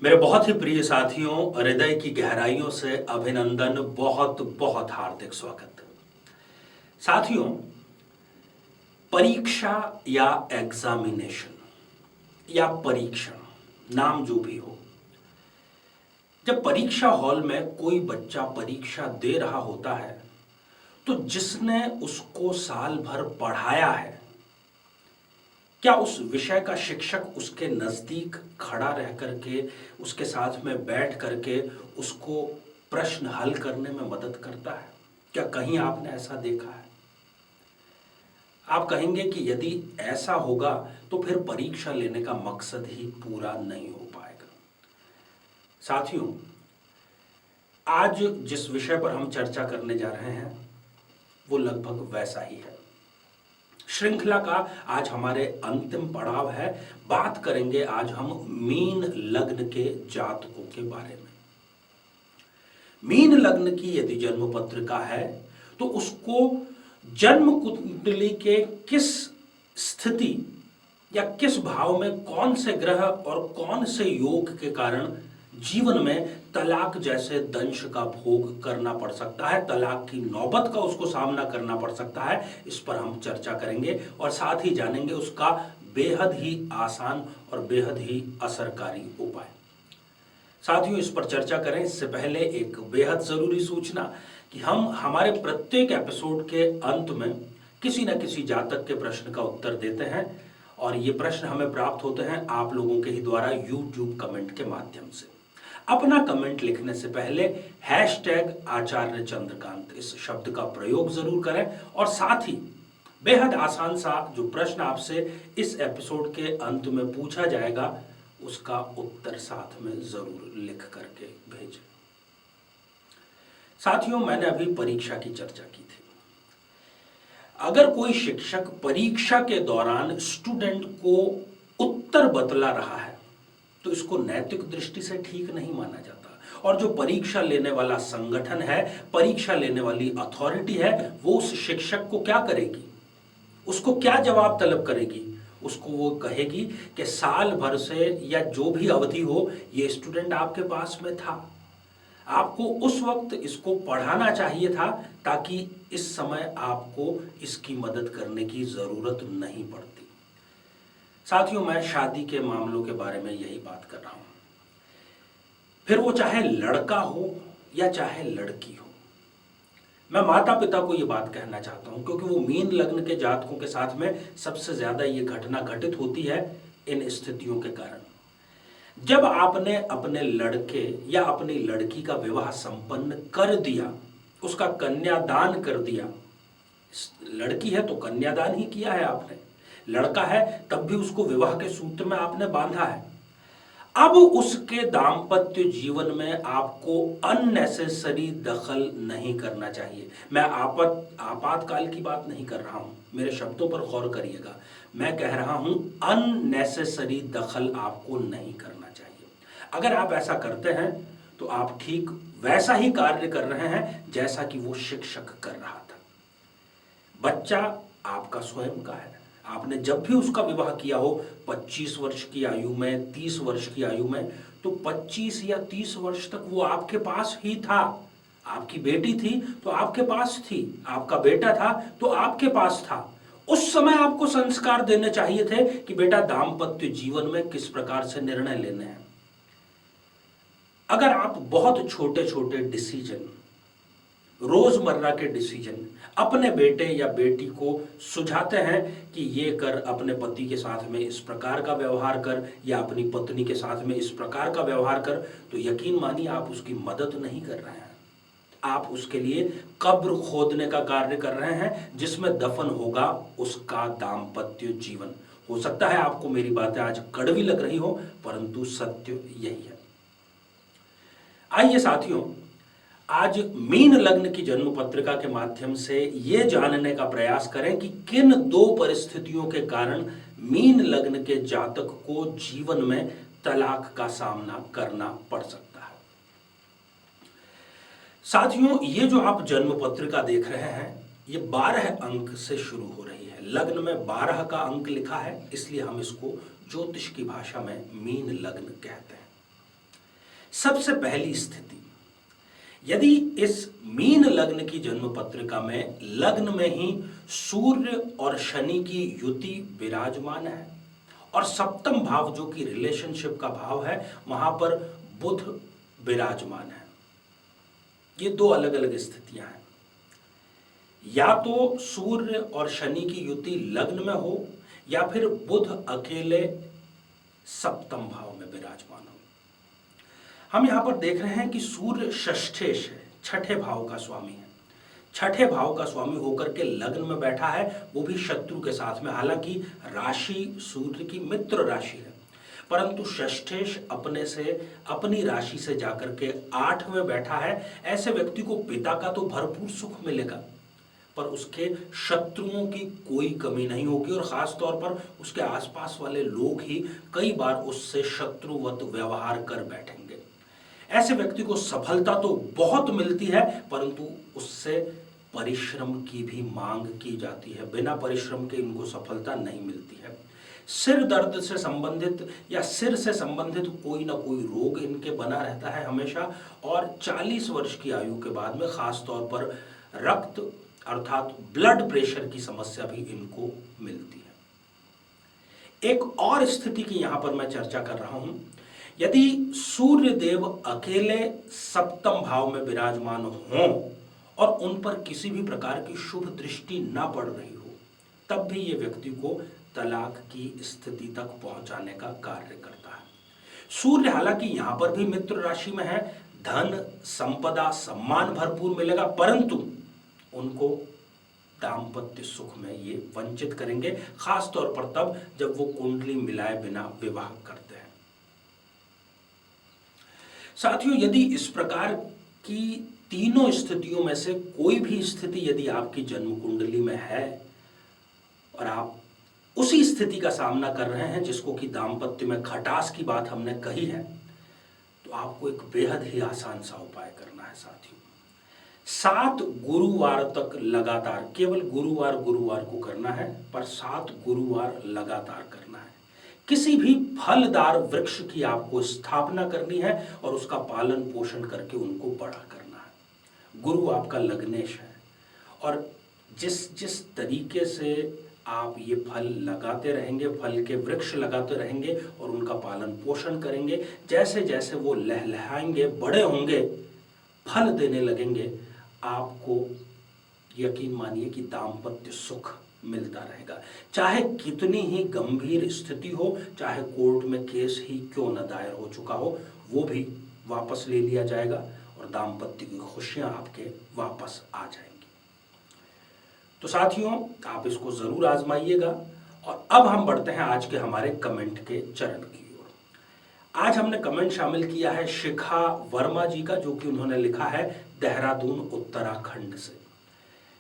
मेरे बहुत ही प्रिय साथियों, हृदय की गहराइयों से अभिनंदन, बहुत बहुत हार्दिक स्वागत। साथियों, परीक्षा या एग्जामिनेशन या परीक्षण, नाम जो भी हो, जब परीक्षा हॉल में कोई बच्चा परीक्षा दे रहा होता है तो जिसने उसको साल भर पढ़ाया है, क्या उस विषय का शिक्षक उसके नजदीक खड़ा रह करके, उसके साथ में बैठ करके उसको प्रश्न हल करने में मदद करता है? क्या कहीं आपने ऐसा देखा है? आप कहेंगे कि यदि ऐसा होगा तो फिर परीक्षा लेने का मकसद ही पूरा नहीं हो पाएगा। साथियों, आज जिस विषय पर हम चर्चा करने जा रहे हैं वो लगभग वैसा ही है। श्रृंखला का आज हमारे अंतिम पड़ाव है। बात करेंगे आज हम मीन लग्न के जातकों के बारे में। मीन लग्न की यदि जन्म पत्रिका है तो उसको जन्म कुंडली के किस स्थिति या किस भाव में कौन से ग्रह और कौन से योग के कारण जीवन में तलाक जैसे दंश का भोग करना पड़ सकता है, तलाक की नौबत का उसको सामना करना पड़ सकता है, इस पर हम चर्चा करेंगे और साथ ही जानेंगे उसका बेहद ही आसान और बेहद ही असरकारी उपाय। साथियों, इस पर चर्चा करें इससे पहले एक बेहद जरूरी सूचना कि हम हमारे प्रत्येक एपिसोड के अंत में किसी न किसी जातक के प्रश्न का उत्तर देते हैं और ये प्रश्न हमें प्राप्त होते हैं आप लोगों के ही द्वारा यूट्यूब कमेंट के माध्यम से। अपना कमेंट लिखने से पहले #आचार्य चंद्रकांत इस शब्द का प्रयोग जरूर करें और साथ ही बेहद आसान सा जो प्रश्न आपसे इस एपिसोड के अंत में पूछा जाएगा उसका उत्तर साथ में जरूर लिख करके भेजें। साथियों, मैंने अभी परीक्षा की चर्चा की थी। अगर कोई शिक्षक परीक्षा के दौरान स्टूडेंट को उत्तर बतला रहा है तो इसको नैतिक दृष्टि से ठीक नहीं माना जाता और जो परीक्षा लेने वाला संगठन है, परीक्षा लेने वाली अथॉरिटी है, वो उस शिक्षक को क्या करेगी? उसको क्या जवाब तलब करेगी? उसको वो कहेगी कि साल भर से या जो भी अवधि हो ये स्टूडेंट आपके पास में था, आपको उस वक्त इसको पढ़ाना चाहिए था ताकि इस समय आपको इसकी मदद करने की जरूरत नहीं पड़ती। साथियों, मैं शादी के मामलों के बारे में यही बात कर रहा हूं, फिर वो चाहे लड़का हो या चाहे लड़की हो। मैं माता पिता को ये बात कहना चाहता हूं क्योंकि वो मीन लग्न के जातकों के साथ में सबसे ज्यादा ये घटना घटित होती है इन स्थितियों के कारण। जब आपने अपने लड़के या अपनी लड़की का विवाह संपन्न कर दिया, उसका कन्यादान कर दिया, लड़की है तो कन्यादान ही किया है आपने, लड़का है तब भी उसको विवाह के सूत्र में आपने बांधा है। अब उसके दाम्पत्य जीवन में आपको अननेसेसरी दखल नहीं करना चाहिए। मैं आपातकाल की बात नहीं कर रहा हूं, मेरे शब्दों पर गौर करिएगा। मैं कह रहा हूं अननेसेसरी दखल आपको नहीं करना चाहिए। अगर आप ऐसा करते हैं तो आप ठीक वैसा ही कार्य कर रहे हैं जैसा कि वो शिक्षक कर रहा था। बच्चा आपका स्वयं का है। आपने जब भी उसका विवाह किया हो 25 वर्ष की आयु में, 30 वर्ष की आयु में, तो 25 या 30 वर्ष तक वो आपके पास ही था। आपकी बेटी थी तो आपके पास थी, आपका बेटा था तो आपके पास था। उस समय आपको संस्कार देने चाहिए थे कि बेटा दाम्पत्य जीवन में किस प्रकार से निर्णय लेने हैं। अगर आप बहुत छोटे छोटे डिसीजन, रोजमर्रा के डिसीजन अपने बेटे या बेटी को सुझाते हैं कि ये कर, अपने पति के साथ में इस प्रकार का व्यवहार कर या अपनी पत्नी के साथ में इस प्रकार का व्यवहार कर, तो यकीन मानिए आप उसकी मदद नहीं कर रहे हैं, आप उसके लिए कब्र खोदने का कार्य कर रहे हैं जिसमें दफन होगा उसका दाम्पत्य जीवन। हो सकता है आपको मेरी बातें आज कड़वी लग रही हो, परंतु सत्य यही है। आइए साथियों, आज मीन लग्न की जन्म पत्रिका के माध्यम से यह जानने का प्रयास करें कि किन दो परिस्थितियों के कारण मीन लग्न के जातक को जीवन में तलाक का सामना करना पड़ सकता है। साथियों, ये जो आप जन्म पत्रिका देख रहे हैं ये 12 अंक से शुरू हो रही है। लग्न में 12 का अंक लिखा है, इसलिए हम इसको ज्योतिष की भाषा में मीन लग्न कहते हैं। सबसे पहली स्थिति, यदि इस मीन लग्न की जन्म पत्रिका में लग्न में ही सूर्य और शनि की युति विराजमान है और सप्तम भाव जो कि रिलेशनशिप का भाव है वहां पर बुध विराजमान है, ये दो अलग अलग स्थितियां हैं। या तो सूर्य और शनि की युति लग्न में हो या फिर बुध अकेले सप्तम भाव में विराजमान हो। हम यहां पर देख रहे हैं कि सूर्य षष्ठेश है, छठे भाव का स्वामी है। छठे भाव का स्वामी होकर के लग्न में बैठा है, वो भी शत्रु के साथ में। हालांकि राशि सूर्य की मित्र राशि है, परंतु षष्ठेश अपनी राशि से जाकर के 8 में बैठा है। ऐसे व्यक्ति को पिता का तो भरपूर सुख मिलेगा, पर उसके शत्रुओं की कोई कमी नहीं होगी और खास तौर पर उसके आसपास वाले लोग ही कई बार उससे शत्रुवत व्यवहार कर बैठेंगे। ऐसे व्यक्ति को सफलता तो बहुत मिलती है, परंतु उससे परिश्रम की भी मांग की जाती है। बिना परिश्रम के इनको सफलता नहीं मिलती है। सिर दर्द से संबंधित या सिर से संबंधित कोई ना कोई रोग इनके बना रहता है हमेशा, और 40 वर्ष की आयु के बाद में खास तौर पर रक्त अर्थात ब्लड प्रेशर की समस्या भी इनको मिलती है। एक और स्थिति की यहां पर मैं चर्चा कर रहा हूं, यदि सूर्य देव अकेले सप्तम भाव में विराजमान हों और उन पर किसी भी प्रकार की शुभ दृष्टि ना पड़ रही हो, तब भी ये व्यक्ति को तलाक की स्थिति तक पहुंचाने का कार्य करता है। सूर्य हालांकि यहां पर भी मित्र राशि में है, धन संपदा सम्मान भरपूर मिलेगा, परंतु उनको दाम्पत्य सुख में ये वंचित करेंगे, खास तौर पर तब जब वो कुंडली मिलाए बिना विवाह करते हैं। साथियों, यदि इस प्रकार की तीनों स्थितियों में से कोई भी स्थिति यदि आपकी जन्म कुंडली में है और आप उसी स्थिति का सामना कर रहे हैं जिसको कि दाम्पत्य में खटास की बात हमने कही है, तो आपको एक बेहद ही आसान सा उपाय करना है साथियों। 7 गुरुवार तक लगातार, केवल गुरुवार को करना है, पर 7 गुरुवार लगातार करना है। किसी भी फलदार वृक्ष की आपको स्थापना करनी है और उसका पालन पोषण करके उनको बड़ा करना है। गुरु आपका लग्नेश है और जिस तरीके से आप ये फल लगाते रहेंगे, फल के वृक्ष लगाते रहेंगे और उनका पालन पोषण करेंगे, जैसे जैसे वो लहलहाएंगे, बड़े होंगे, फल देने लगेंगे, आपको यकीन मानिए कि दाम्पत्य सुख मिलता रहेगा। चाहे कितनी ही गंभीर स्थिति हो, चाहे कोर्ट में केस ही क्यों न दायर हो चुका हो, वो भी वापस ले लिया जाएगा और दाम्पत्य की खुशियां आपके वापस आ जाएंगी। तो साथियों, आप इसको जरूर आजमाइएगा। और अब हम बढ़ते हैं आज के हमारे कमेंट के चरण की ओर। आज हमने कमेंट शामिल किया है शिखा वर्मा जी का, जो कि उन्होंने लिखा है देहरादून उत्तराखंड से।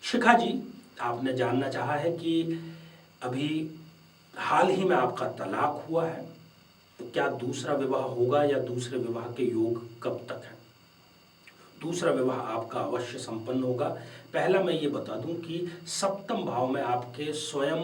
शिखा जी, आपने जानना चाहा है कि अभी हाल ही में आपका तलाक हुआ है, तो क्या दूसरा विवाह होगा या दूसरे विवाह के योग कब तक है? दूसरा विवाह आपका अवश्य संपन्न होगा। पहला मैं ये बता दूं कि सप्तम भाव में आपके स्वयं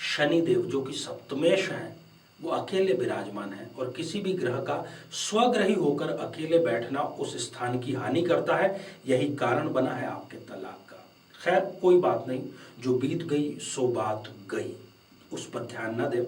शनिदेव जो कि सप्तमेश हैं, वो अकेले विराजमान है और किसी भी ग्रह का स्वग्रही होकर अकेले बैठना उस स्थान की हानि करता है। यही कारण बना है आपके तलाक का। खैर कोई बात नहीं, जो बीत गई सो बात गई, उस पर ध्यान न दें।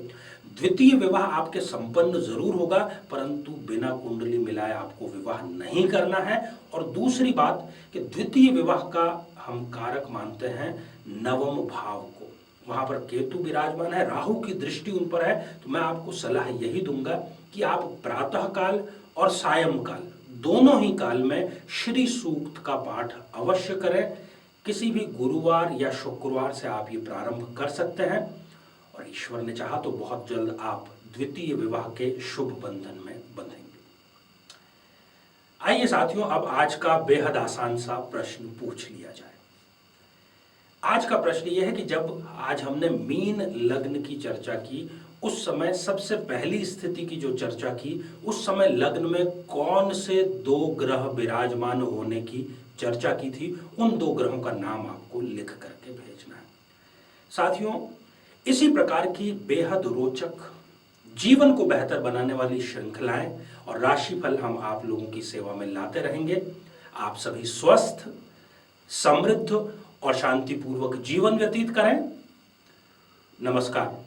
द्वितीय विवाह आपके संपन्न जरूर होगा, परंतु बिना कुंडली मिलाए आपको विवाह नहीं करना है। और दूसरी बात कि द्वितीय विवाह का हम कारक मानते हैं नवम भाव को, वहां पर केतु विराजमान है, राहु की दृष्टि उन पर है। तो मैं आपको सलाह यही दूंगा कि आप प्रातः काल और सायं काल दोनों ही काल में श्री सूक्त का पाठ अवश्य करें। किसी भी गुरुवार या शुक्रवार से आप ये प्रारंभ कर सकते हैं और ईश्वर ने चाहा तो बहुत जल्द आप द्वितीय विवाह के शुभ बंधन में बंधेंगे। आइए साथियों, अब आज का बेहद आसान सा प्रश्न पूछ लिया जाए। आज का प्रश्न यह है कि जब आज हमने मीन लग्न की चर्चा की, उस समय सबसे पहली स्थिति की जो चर्चा की, उस समय लग्न में कौन से 2 ग्रह विराजमान होने की चर्चा की थी? उन 2 ग्रहों का नाम आपको लिख करके भेजना है। साथियों, इसी प्रकार की बेहद रोचक, जीवन को बेहतर बनाने वाली श्रृंखलाएं और राशिफल हम आप लोगों की सेवा में लाते रहेंगे। आप सभी स्वस्थ, समृद्ध और शांतिपूर्वक जीवन व्यतीत करें। नमस्कार।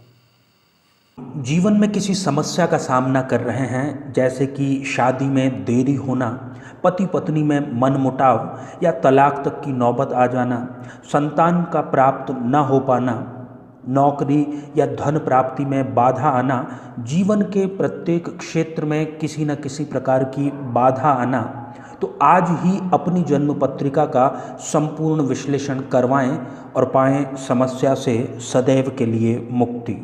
जीवन में किसी समस्या का सामना कर रहे हैं, जैसे कि शादी में देरी होना, पति पत्नी में मनमुटाव या तलाक तक की नौबत आ जाना, संतान का प्राप्त न हो पाना, नौकरी या धन प्राप्ति में बाधा आना, जीवन के प्रत्येक क्षेत्र में किसी न किसी प्रकार की बाधा आना, तो आज ही अपनी जन्म पत्रिका का संपूर्ण विश्लेषण करवाएं और पाएं समस्या से सदैव के लिए मुक्ति।